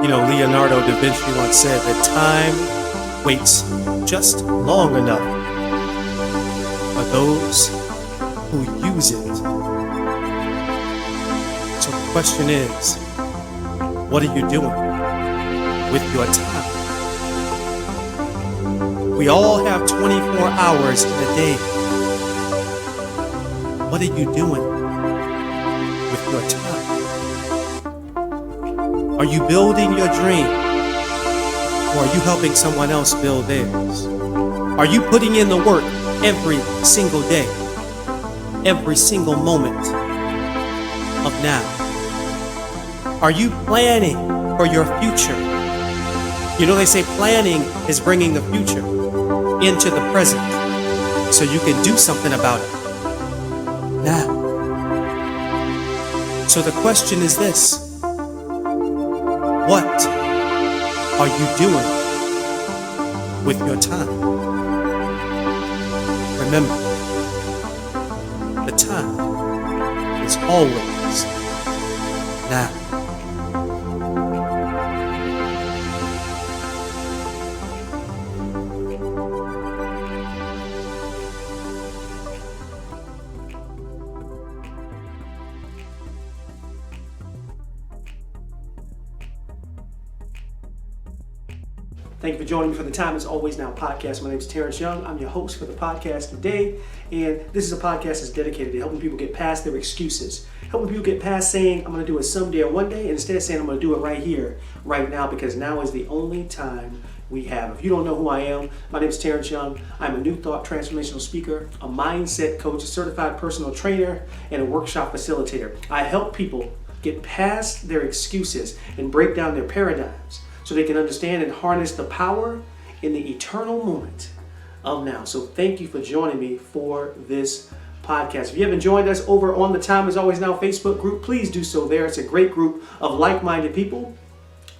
Leonardo da Vinci once said that time waits just long enough for those who use it. So the question is, what are you doing with your time? We all have 24 hours in a day. What are you doing with your time? Are you building your dream? Or are you helping someone else build theirs? Are you putting in the work every single day, every single moment of now? Are you planning for your future? They say planning is bringing the future into the present so you can do something about it now. So the question is this: what are you doing with your time? Remember, the time is always now. Thank you for joining me for the Time Is Always Now podcast. My name is Terence Young. I'm your host for the podcast today. And this is a podcast that's dedicated to helping people get past their excuses. Helping people get past saying, I'm going to do it someday or one day, and instead saying, I'm going to do it right here, right now, because now is the only time we have. If you don't know who I am, my name is Terence Young. I'm a New Thought transformational speaker, a mindset coach, a certified personal trainer, and a workshop facilitator. I help people get past their excuses and break down their paradigms, so they can understand and harness the power in the eternal moment of now. So thank you for joining me for this podcast. If you haven't joined us over on the Time Is Always Now Facebook group, please do so there. It's a great group of like-minded people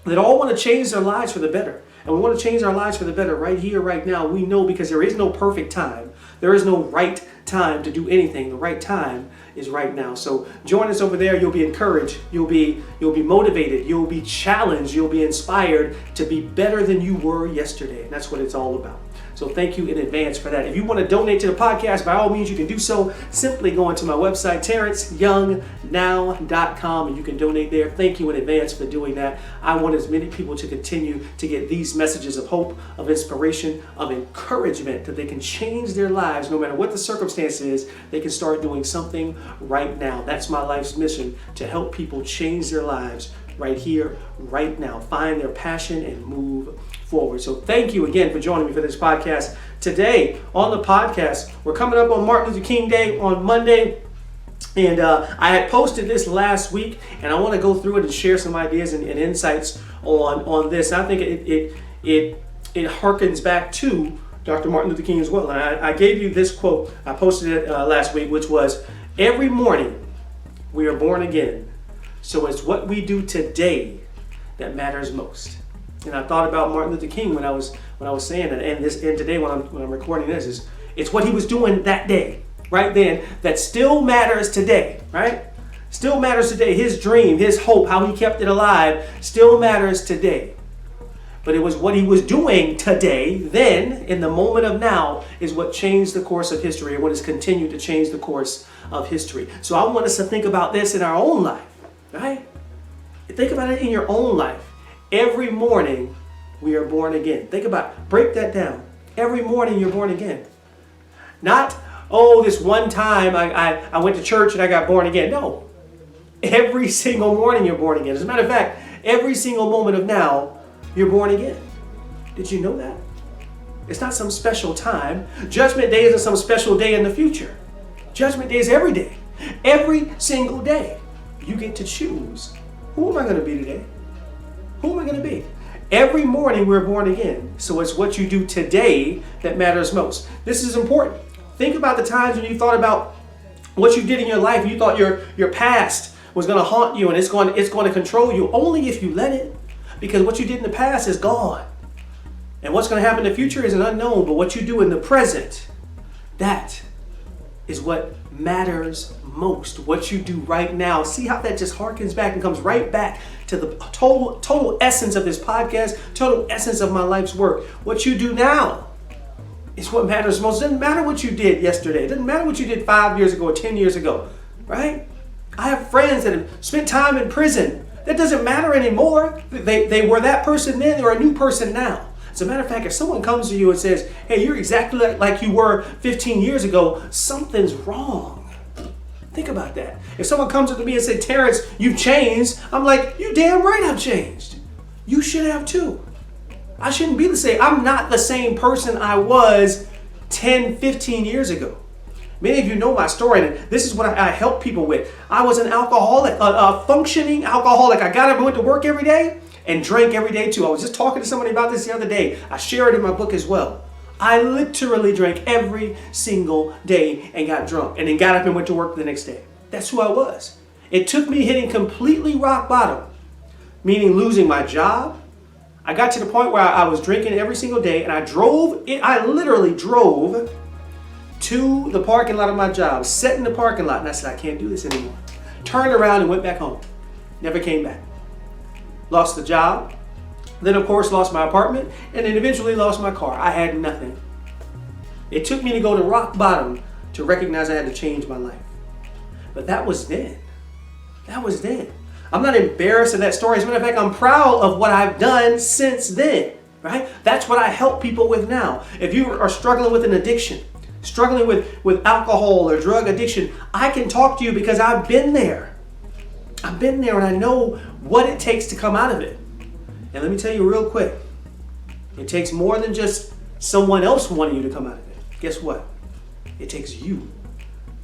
that all want to change their lives for the better. And we want to change our lives for the better right here, right now. We know because there is no perfect time. There is no right time to do anything. The right time is right now. So join us over there. You'll be encouraged. You'll be motivated. You'll be challenged. You'll be inspired to be better than you were yesterday. And that's what it's all about. So thank you in advance for that. If you want to donate to the podcast, by all means, you can do so. Simply go into my website, TerenceYoungNow.com, and you can donate there. Thank you in advance for doing that. I want as many people to continue to get these messages of hope, of inspiration, of encouragement, that they can change their lives no matter what the circumstance is. They can start doing something right now. That's my life's mission, to help people change their lives right here, right now. Find their passion and move forward. So thank you again for joining me for this podcast. Today on the podcast, we're coming up on Martin Luther King Day on Monday. And I had posted this last week, and I want to go through it and share some ideas and insights on this. I think it harkens back to Dr. Martin Luther King as well. And I gave you this quote. I posted it last week, which was, "Every morning we are born again. So it's what we do today that matters most." And I thought about Martin Luther King when I was saying that, and today when I'm recording this, is it's what he was doing that day, right then, that still matters today, right? Still matters today. His dream, his hope, how he kept it alive, still matters today. But it was what he was doing today, then, in the moment of now, is what changed the course of history, and what has continued to change the course of history. So I want us to think about this in our own life, right? Think about it in your own life. Every morning we are born again. Think about it. Break that down. Every morning you're born again. Not, this one time I went to church and I got born again. No. Every single morning you're born again. As a matter of fact, every single moment of now, you're born again. Did you know that? It's not some special time. Judgment Day isn't some special day in the future. Judgment Day is every day. Every single day. You get to choose. Who am I going to be today? Who am I going to be? Every morning we're born again. So it's what you do today that matters most. This is important. Think about the times when you thought about what you did in your life. You thought your past was going to haunt you and it's going to control you, only if you let it. Because what you did in the past is gone. And what's going to happen in the future is an unknown. But what you do in the present, that is what matters most. What you do right now. See how that just harkens back and comes right back to the total essence of this podcast, total essence of my life's work. What you do now is what matters most. It doesn't matter what you did yesterday. It doesn't matter what you did 5 years ago or 10 years ago, right? I have friends that have spent time in prison. That doesn't matter anymore. They were that person then, they're a new person now. As a matter of fact, if someone comes to you and says, hey, you're exactly like you were 15 years ago, something's wrong. Think about that. If someone comes up to me and says, Terence, you've changed, I'm like, you damn right I've changed. You should have too. I shouldn't be the same. I'm not the same person I was 10, 15 years ago. Many of you know my story, and this is what I help people with. I was an alcoholic, a functioning alcoholic. I got up and went to work every day and drank every day too. I was just talking to somebody about this the other day. I share it in my book as well. I literally drank every single day and got drunk and then got up and went to work the next day. That's who I was. It took me hitting completely rock bottom, meaning losing my job. I got to the point where I was drinking every single day, and I literally drove to the parking lot of my job, sat in the parking lot, and I said, I can't do this anymore. Turned around and went back home. Never came back. Lost the job. Then, of course, lost my apartment, and then eventually lost my car. I had nothing. It took me to go to rock bottom to recognize I had to change my life. But that was then. That was then. I'm not embarrassed of that story. As a matter of fact, I'm proud of what I've done since then, right? That's what I help people with now. If you are struggling with an addiction, struggling with alcohol or drug addiction, I can talk to you because I've been there. I've been there and I know what it takes to come out of it. And let me tell you real quick, it takes more than just someone else wanting you to come out of it. Guess what? It takes you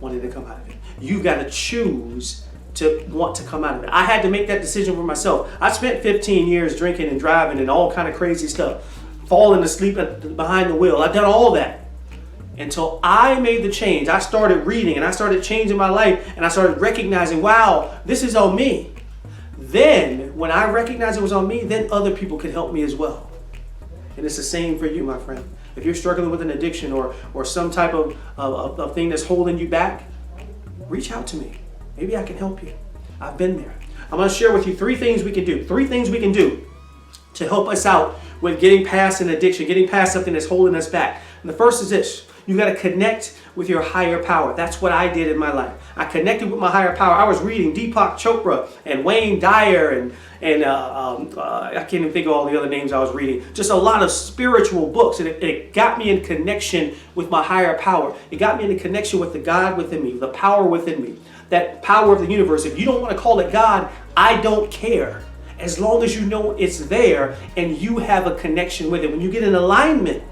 wanting to come out of it. You've got to choose to want to come out of it. I had to make that decision for myself. I spent 15 years drinking and driving and all kind of crazy stuff, falling asleep behind the wheel. I've done all that until I made the change. I started reading and I started changing my life and I started recognizing, wow, this is on me. Then when I recognized it was on me, then other people could help me as well. And it's the same for you, my friend. If you're struggling with an addiction or some type of thing that's holding you back, reach out to me. Maybe I can help you. I've been there. I'm going to share with you 3 things we can do. 3 things we can do to help us out with getting past an addiction, getting past something that's holding us back. And the first is this. You got to connect with your higher power. That's what I did in my life. I connected with my higher power. I was reading Deepak Chopra and Wayne Dyer and I can't even think of all the other names I was reading. Just a lot of spiritual books. And it got me in connection with my higher power. It got me in connection with the God within me, the power within me. That power of the universe. If you don't want to call it God, I don't care. As long as you know it's there and you have a connection with it. When you get in alignment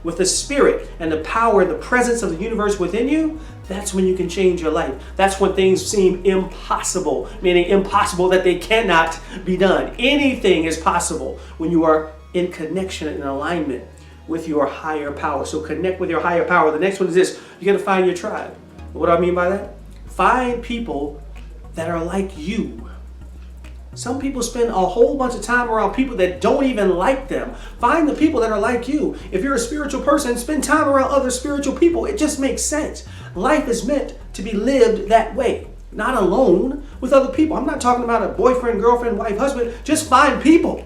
with the spirit and the power and the presence of the universe within you, that's when you can change your life. That's when things seem impossible, meaning impossible that they cannot be done. Anything is possible when you are in connection and alignment with your higher power. So connect with your higher power. The next one is this. You got to find your tribe. What do I mean by that? Find people that are like you. Some people spend a whole bunch of time around people that don't even like them. Find the people that are like you. If you're a spiritual person, spend time around other spiritual people. It just makes sense. Life is meant to be lived that way, not alone with other people. I'm not talking about a boyfriend, girlfriend, wife, husband. Just find people.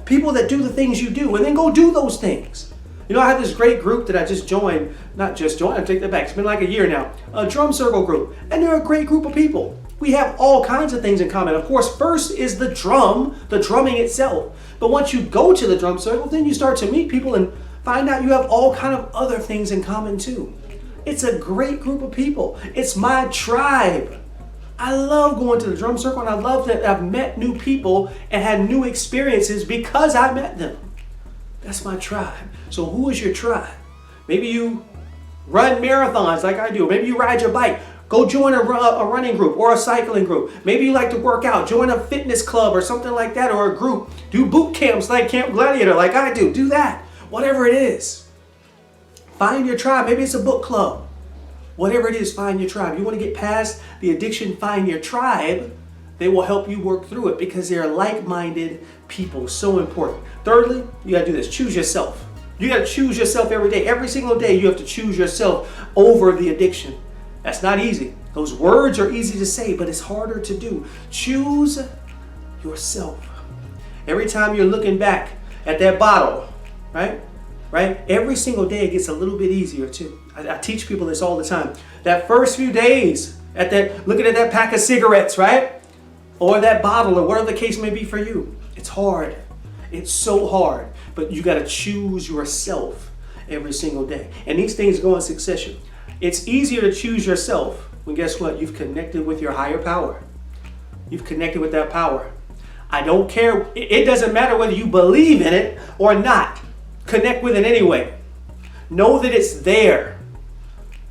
People that do the things you do and then go do those things. You know, I have this great group that I just joined, not just joined, I take that back. It's been like a year now, a drum circle group. And they're a great group of people. We have all kinds of things in common. Of course, first is the drumming itself. But once you go to the drum circle, then you start to meet people and find out you have all kind of other things in common too. It's a great group of people. It's my tribe. I love going to the drum circle and I love that I've met new people and had new experiences because I met them. That's my tribe. So who is your tribe? Maybe you run marathons like I do. Maybe you ride your bike. Go join a running group or a cycling group. Maybe you like to work out. Join a fitness club or something like that, or a group. Do boot camps like Camp Gladiator like I do. Do that. Whatever it is. Find your tribe. Maybe it's a book club. Whatever it is, find your tribe. You want to get past the addiction, find your tribe. They will help you work through it because they're like-minded people. So important. Thirdly, you got to do this. Choose yourself. You got to choose yourself every day. Every single day you have to choose yourself over the addiction. That's not easy. Those words are easy to say, but it's harder to do. Choose yourself. Every time you're looking back at that bottle, right? Every single day it gets a little bit easier too. I teach people this all the time. That first few days looking at that pack of cigarettes, right? Or that bottle, or whatever the case may be for you. It's hard. It's so hard. But you got to choose yourself every single day. And these things go in succession. It's easier to choose yourself when, guess what? You've connected with your higher power. You've connected with that power. I don't care. It doesn't matter whether you believe in it or not. Connect with it anyway. Know that it's there.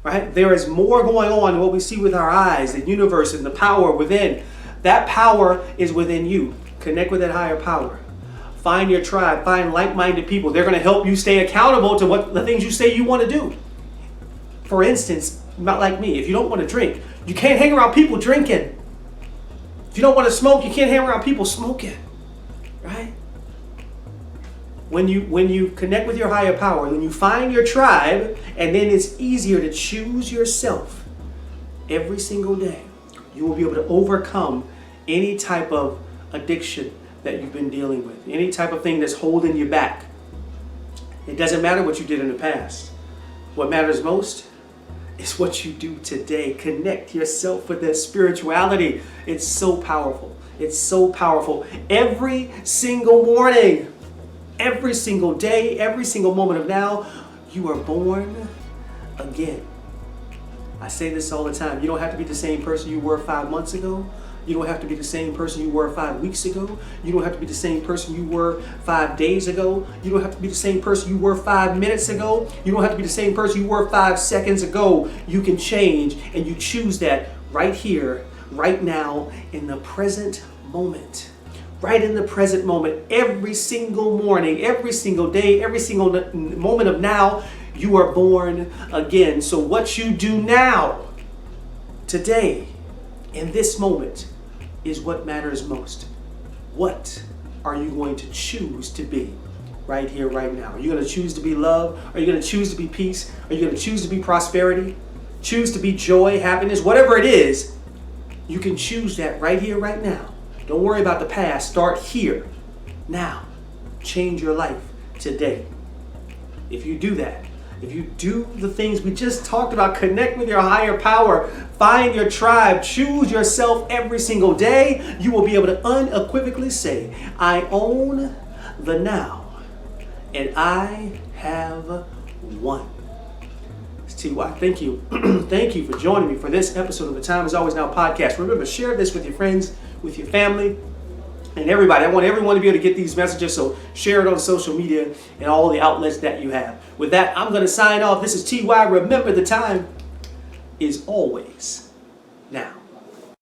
Right? There is more going on than what we see with our eyes, the universe and the power within. That power is within you. Connect with that higher power. Find your tribe. Find like-minded people. They're going to help you stay accountable to what the things you say you want to do. For instance, not like me. If you don't want to drink, you can't hang around people drinking. If you don't want to smoke, you can't hang around people smoking. Right? When you connect with your higher power, then you find your tribe, and then it's easier to choose yourself every single day. You will be able to overcome any type of addiction that you've been dealing with, any type of thing that's holding you back. It doesn't matter what you did in the past. What matters most is what you do today. Connect yourself with that spirituality. It's so powerful. It's so powerful. Every single morning, every single day, every single moment of now, you are born again. I say this all the time. You don't have to be the same person you were 5 months ago. You don't have to be the same person you were 5 weeks ago. You don't have to be the same person you were 5 days ago. You don't have to be the same person you were 5 minutes ago. You don't have to be the same person you were 5 seconds ago. You can change, and you choose that right here, right now, in the present moment. Right in the present moment, every single morning, every single day, every single moment of now, you are born again. So what you do now, today, in this moment, is what matters most. What are you going to choose to be right here, right now? Are you going to choose to be love? Are you going to choose to be peace? Are you going to choose to be prosperity? Choose to be joy, happiness, whatever it is, you can choose that right here, right now. Don't worry about the past. Start here, now. Change your life today. If you do that, if you do the things we just talked about, connect with your higher power, find your tribe, choose yourself every single day, you will be able to unequivocally say, I own the now, and I have won. It's T.Y. Thank you. Thank you for joining me for this episode of the Time Is Always Now podcast. Remember, share this with your friends, with your family, and everybody. I want everyone to be able to get these messages, so share it on social media and all the outlets that you have. With that, I'm going to sign off. This is T.Y. Remember, the time is always now.